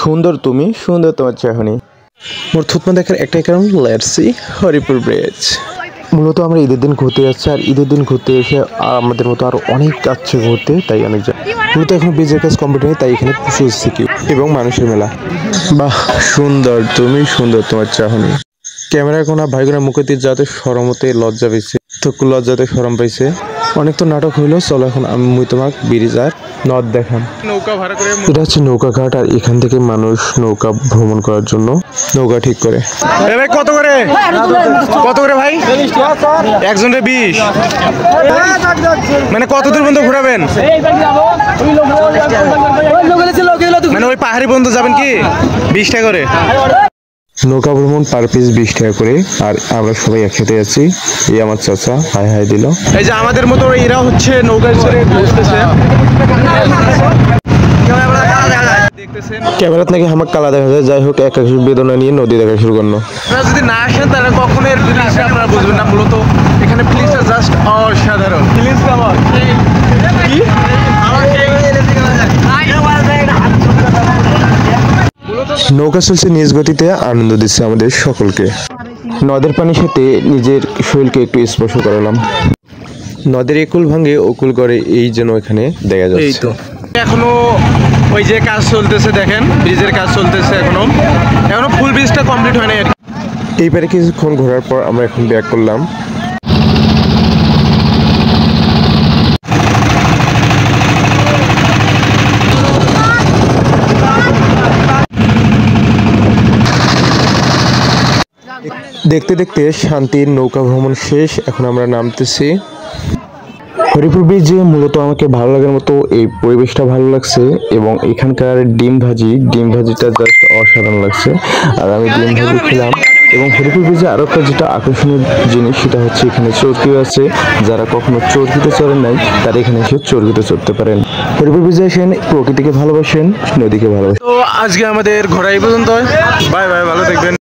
সুন্দর তুমি, সুন্দর তোমার চাহনি। মোর থুতমা দেখার একটাই কারণ, লেটস সি হরিপুর ব্রিজ। মূলত আমরা ঈদের দিন ঘুরতে যাচ্ছি, আর ঈদের দিন ঘুরতে এসে আমাদের মতো আরো অনেক যাচ্ছে ঘুরতে, তাই অনেক যায়। মূলত এখন ব্রিজের কাজ কমপ্লিট হয়, তাই এখানে প্রচুর সিকিউ এবং মানুষের মেলা। বাহ, সুন্দর তুমি, সুন্দর তোমার চাহনি। ক্যামেরার কোনা ভাইগুনা মুখে যাতে সরমতে লজ্জা পেয়েছে, তো লজ্জাতে সরম পাইছে। অনেক তো নাটক হইলো, চলো এখন আমি তোমাক ব্রিজ আর নদ দেখাম। নৌকা ভাড়া করে, এটা হচ্ছে নৌকা ঘাট, আর এখান থেকে মানুষ নৌকা ভ্রমণ করার জন্য নৌকা ঠিক করে। ভাই কত করে, কত করে ভাই? একজনের 20, মানে কত দূর পর্যন্ত ঘোরাবেন? মানে ওই পাহাড়ি পর্যন্ত যাবেন কি? 20 টাকা করে নৌকা ভ্রমণ, পার পিস 20 টাকা করে। আর আমরা সবাই একসাথে আছি। এই আমার চাচা হাই হাই দিল। এই যে আমাদের মতো এরা হচ্ছে নৌকায় চড়ে ঘুরতেছে। ক্যামেরাত নাকি আমার কালা দেখা যায়। যাই হোক, এক বেদনা নিয়ে নদী দেখা শুরু করলো। যদি না আসেন তাহলে কখনো এর ফিলিংসটা আপনারা বুঝবেন না। মূলত এখানে ফিলিংসটা জাস্ট অসাধারণ। ফিলিংস কেমন? কি নৌকা চলছে নিজ গতিতে, আনন্দ দিচ্ছে আমাদের সকলকে। নদের পানির সাথে নিজের শরীরকে একটু স্পর্শ করালাম। নদের একুল ভাঙে ওকুল করে, এই যেন এখানে দেখা যাচ্ছে। এখনো ওই যে কাজ চলতেছে, দেখেন ব্রিজের কাজ চলতেছে এখনো ফুল ব্রিজটা কমপ্লিট হয় না। এইবারে কিছুক্ষণ ঘোরার পর আমরা এখন ব্যাক করলাম। দেখতে দেখতে শান্তির নৌকা ভ্রমণ শেষ। এখন আমরা নামতেছি। হরিপুর ব্রিজে মূলত আমাকে ভালো লাগার মতো এই পরিবেশটা ভালো লাগছে, এবং এখানকার ডিম ভাজিটা জাস্ট অসাধারণ লাগছে। আর আমি ডিম ভাজি খেলাম। এবং হরিপুর ব্রিজে আরো একটা যেটা আকর্ষণীয় জিনিস, সেটা হচ্ছে এখানে চরকিও আছে। যারা কখনো চরকিতে চড়েন নাই, তারা এখানে এসে চরকিতে চড়তে পারেন। হরিপুর ব্রিজে আসেন, প্রকৃতিকে ভালোবাসেন, নদীকে ভালোবাসেন। তো আজকে আমাদের ঘোরা এই পর্যন্ত। বাই বাই, ভালো থাকবেন।